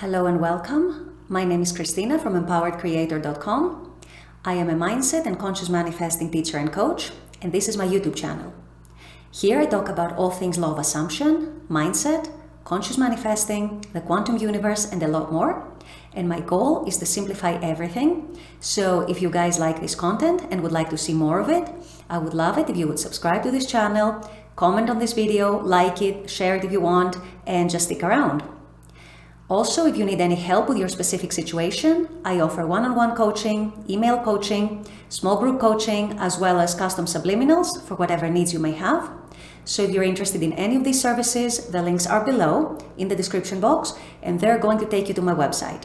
Hello and welcome. My name is Christina from empoweredcreator.com. I am a mindset and conscious manifesting teacher and coach, and this is my YouTube channel. Here I talk about all things law of assumption, mindset, conscious manifesting, the quantum universe, and a lot more. And my goal is to simplify everything. So if you guys like this content and would like to see more of it, I would love it if you would subscribe to this channel, comment on this video, like it, share it if you want, and just stick around. Also, if you need any help with your specific situation, I offer one-on-one coaching, email coaching, small group coaching, as well as custom subliminals for whatever needs you may have. So if you're interested in any of these services, the links are below in the description box, and they're going to take you to my website.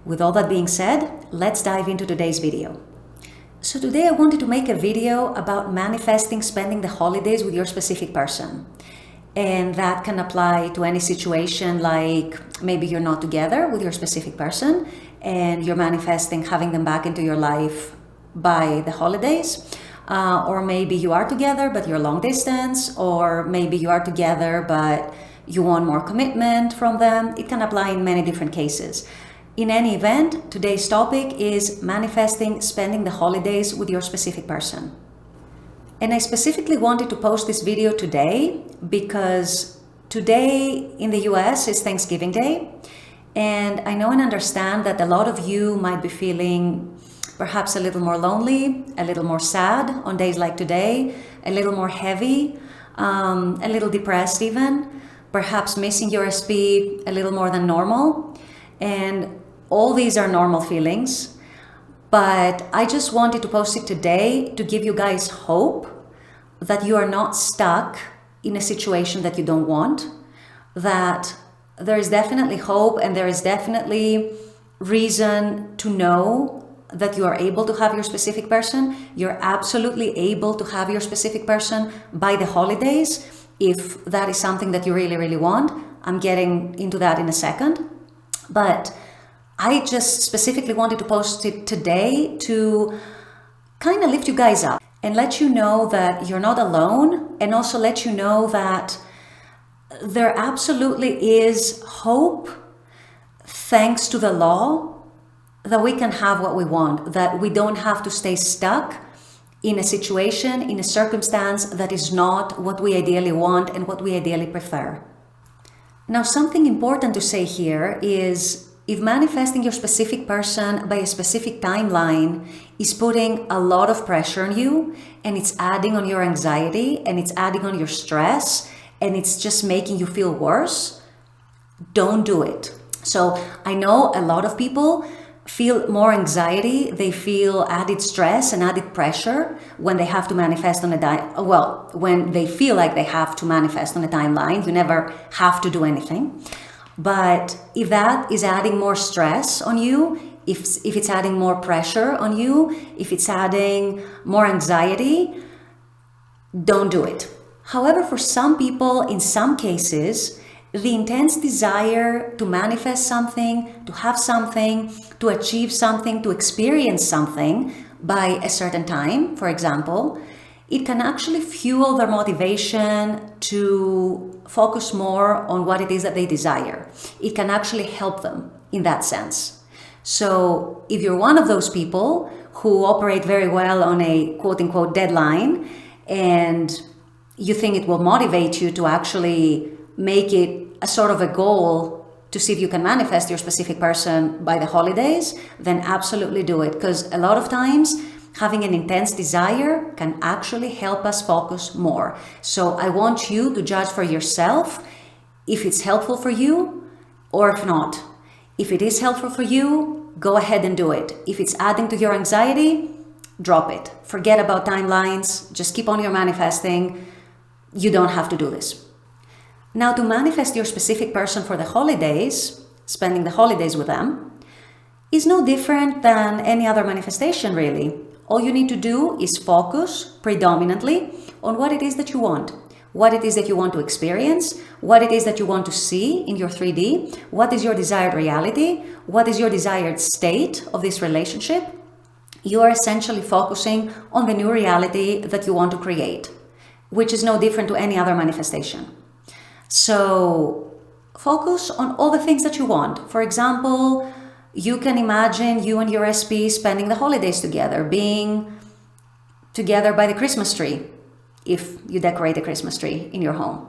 With all that being said, let's dive into today's video. So today I wanted to make a video about manifesting spending the holidays with your specific person. And that can apply to any situation, like maybe you're not together with your specific person and you're manifesting having them back into your life by the holidays. Or maybe you are together but you're long distance, or maybe you are together but you want more commitment from them. It can apply in many different cases. In any event, today's topic is manifesting spending the holidays with your specific person. And I specifically wanted to post this video today because today in the US is Thanksgiving Day. And I know and understand that a lot of you might be feeling perhaps a little more lonely, a little more sad on days like today, a little more heavy, a little depressed even, perhaps missing your SP a little more than normal. And all these are normal feelings. But I just wanted to post it today to give you guys hope that you are not stuck in a situation that you don't want, that there is definitely hope and there is definitely reason to know that you are able to have your specific person. You're absolutely able to have your specific person by the holidays if that is something that you really, really want. I'm getting into that in a second. But I just specifically wanted to post it today to kind of lift you guys up and let you know that you're not alone, and also let you know that there absolutely is hope thanks to the law that we can have what we want, that we don't have to stay stuck in a situation, in a circumstance that is not what we ideally want and what we ideally prefer. Now, something important to say here is, if manifesting your specific person by a specific timeline is putting a lot of pressure on you, and it's adding on your anxiety, and it's adding on your stress, and it's just making you feel worse, don't do it. So I know a lot of people feel more anxiety, they feel added stress and added pressure when they have to manifest on when they feel like they have to manifest on a timeline. You never have to do anything. But if that is adding more stress on you, if it's adding more pressure on you, if it's adding more anxiety, don't do it. However, for some people, in some cases, the intense desire to manifest something, to have something, to achieve something, to experience something by a certain time, for example, it can actually fuel their motivation to focus more on what it is that they desire. It can actually help them in that sense. So if you're one of those people who operate very well on a quote-unquote deadline, and you think it will motivate you to actually make it a sort of a goal to see if you can manifest your specific person by the holidays, then absolutely do it. Because a lot of times, having an intense desire can actually help us focus more. So I want you to judge for yourself if it's helpful for you or if not. If it is helpful for you, go ahead and do it. If it's adding to your anxiety, drop it. Forget about timelines. Just keep on your manifesting. You don't have to do this. Now, to manifest your specific person for the holidays, spending the holidays with them, is no different than any other manifestation, really. All you need to do is focus predominantly on what it is that you want, what it is that you want to experience, what it is that you want to see in your 3D, what is your desired reality, what is your desired state of this relationship. You are essentially focusing on the new reality that you want to create, which is no different to any other manifestation. So focus on all the things that you want. For example, you can imagine you and your SP spending the holidays together, being together by the Christmas tree, if you decorate a Christmas tree in your home.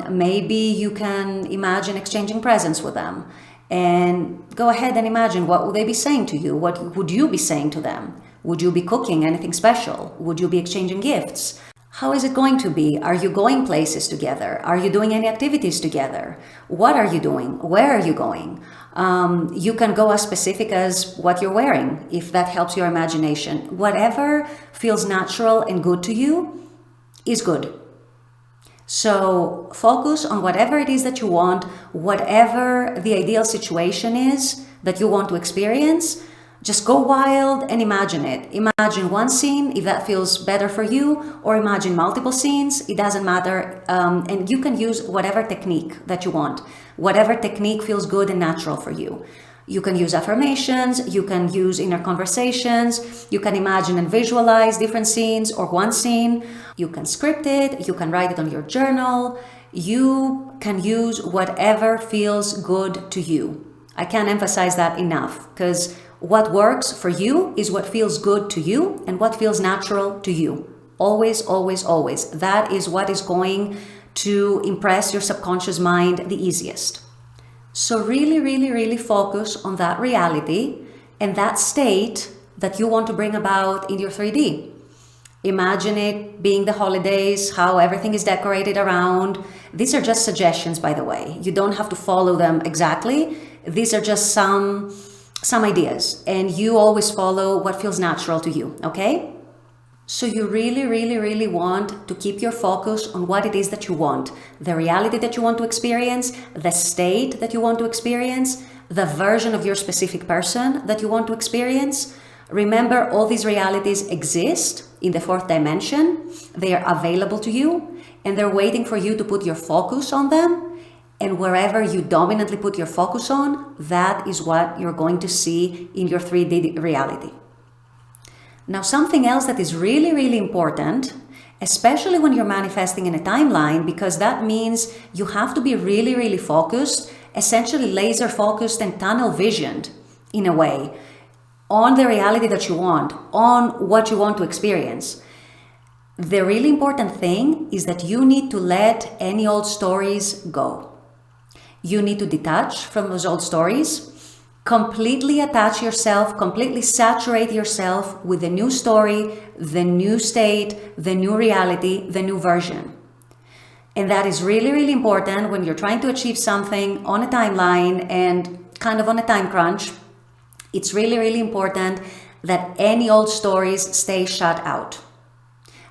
Maybe you can imagine exchanging presents with them, and go ahead and imagine, what would they be saying to you? What would you be saying to them? Would you be cooking anything special? Would you be exchanging gifts? How is it going to be? Are you going places together? Are you doing any activities together? What are you doing? Where are you going? You can go as specific as what you're wearing, if that helps your imagination. Whatever feels natural and good to you is good. So focus on whatever it is that you want, whatever the ideal situation is that you want to experience. Just go wild and imagine it. Imagine one scene, if that feels better for you, or imagine multiple scenes. It doesn't matter. And you can use whatever technique that you want, whatever technique feels good and natural for you. You can use affirmations, you can use inner conversations, you can imagine and visualize different scenes or one scene. You can script it, you can write it on your journal. You can use whatever feels good to you. I can't emphasize that enough, because what works for you is what feels good to you and what feels natural to you. Always, always, always. That is what is going to impress your subconscious mind the easiest. So really, really, really focus on that reality and that state that you want to bring about in your 3D. Imagine it being the holidays, how everything is decorated around. These are just suggestions, by the way. You don't have to follow them exactly. These are just some ideas, and you always follow what feels natural to you, okay? So you really, really, really want to keep your focus on what it is that you want, the reality that you want to experience, the state that you want to experience, the version of your specific person that you want to experience. Remember, all these realities exist in the fourth dimension. They are available to you, and they're waiting for you to put your focus on them. And wherever you dominantly put your focus on, that is what you're going to see in your 3D reality. Now, something else that is really, really important, especially when you're manifesting in a timeline, because that means you have to be really, really focused, essentially laser focused and tunnel visioned in a way, on the reality that you want, on what you want to experience. The really important thing is that you need to let any old stories go. You need to detach from those old stories, completely attach yourself, completely saturate yourself with the new story, the new state, the new reality, the new version. And that is really, really important when you're trying to achieve something on a timeline and kind of on a time crunch. It's really, really important that any old stories stay shut out,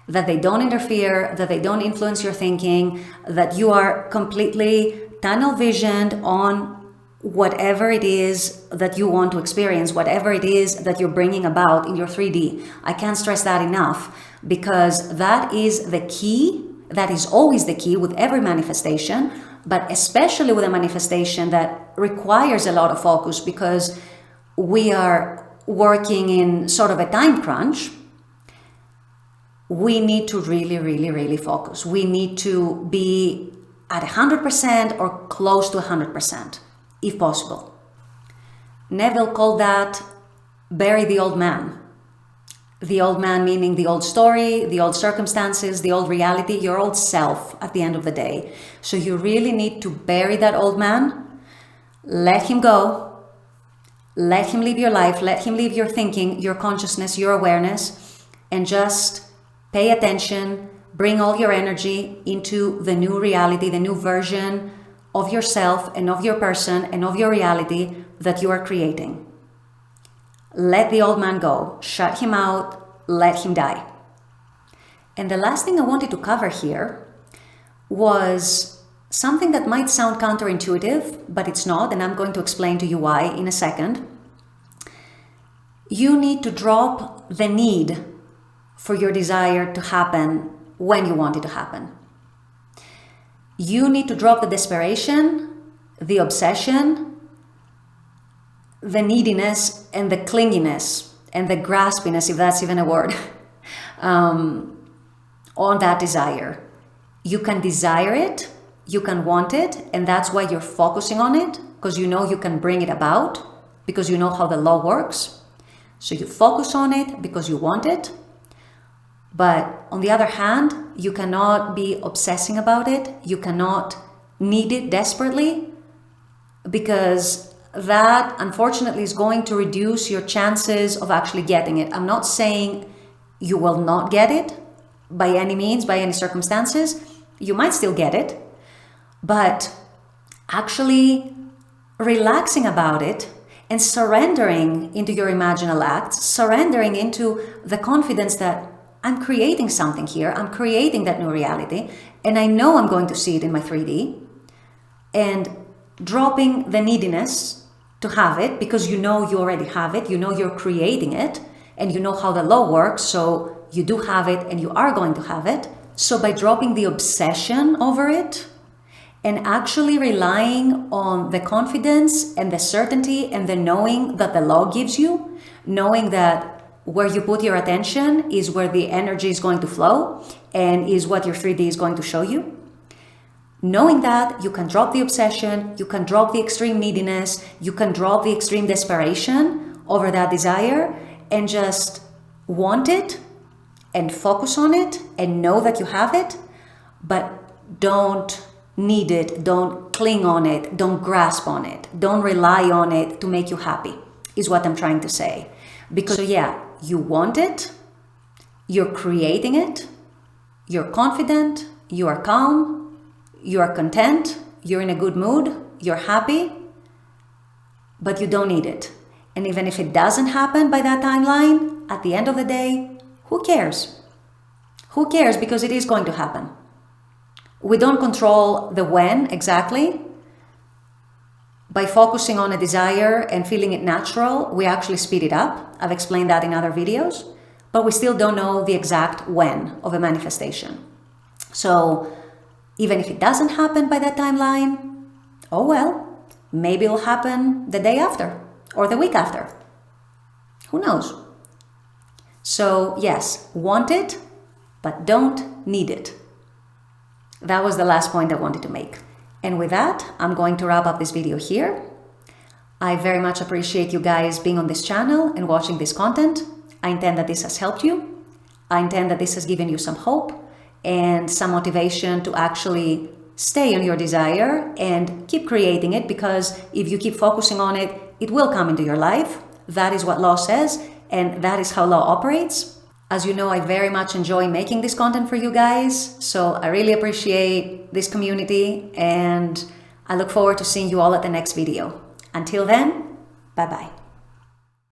that they don't interfere, that they don't influence your thinking, that you are completely tunnel visioned on whatever it is that you want to experience, whatever it is that you're bringing about in your 3D. I can't stress that enough, because that is the key. That is always the key with every manifestation, but especially with a manifestation that requires a lot of focus, because we are working in sort of a time crunch. We need to really, really, really focus. We need to be at 100% or close to 100%, if possible. Neville called that bury the old man. The old man meaning the old story, the old circumstances, the old reality, your old self at the end of the day. So you really need to bury that old man, let him go, let him live your life, let him live your thinking, your consciousness, your awareness, and just pay attention. Bring all your energy into the new reality, the new version of yourself and of your person and of your reality that you are creating. Let the old man go, shut him out, let him die. And the last thing I wanted to cover here was something that might sound counterintuitive, but it's not, and I'm going to explain to you why in a second. You need to drop the need for your desire to happen when you want it to happen. You need to drop the desperation, the obsession, the neediness, and the clinginess, and the graspiness, if that's even a word, on that desire. You can desire it, you can want it, and that's why you're focusing on it, because you know you can bring it about, because you know how the law works. So you focus on it because you want it. But on the other hand, you cannot be obsessing about it. You cannot need it desperately, because that unfortunately is going to reduce your chances of actually getting it. I'm not saying you will not get it by any means, by any circumstances. You might still get it, but actually relaxing about it and surrendering into your imaginal acts, surrendering into the confidence that I'm creating something here, I'm creating that new reality, and I know I'm going to see it in my 3D, and dropping the neediness to have it, because you know you already have it, you know you're creating it, and you know how the law works, so you do have it and you are going to have it. So by dropping the obsession over it and actually relying on the confidence and the certainty and the knowing that the law gives you, knowing that where you put your attention is where the energy is going to flow and is what your 3D is going to show you. Knowing that, you can drop the obsession, you can drop the extreme neediness, you can drop the extreme desperation over that desire, and just want it and focus on it and know that you have it, but don't need it, don't cling on it, don't grasp on it, don't rely on it to make you happy, is what I'm trying to say. Because so yeah, you want it, you're creating it, you're confident, you are calm, you are content, you're in a good mood, you're happy, but you don't need it. And even if it doesn't happen by that timeline, at the end of the day, who cares? Who cares? Because it is going to happen. We don't control the when exactly. By focusing on a desire and feeling it natural, we actually speed it up. I've explained that in other videos, but we still don't know the exact when of a manifestation. So even if it doesn't happen by that timeline, oh well, maybe it'll happen the day after or the week after. Who knows? So yes, want it, but don't need it. That was the last point I wanted to make. And with that, I'm going to wrap up this video here. I very much appreciate you guys being on this channel and watching this content. I intend that this has helped you. I intend that this has given you some hope and some motivation to actually stay on your desire and keep creating it, because if you keep focusing on it, it will come into your life. That is what law says, and that is how law operates. As you know, I very much enjoy making this content for you guys, so I really appreciate this community, and I look forward to seeing you all at the next video. Until then, bye-bye.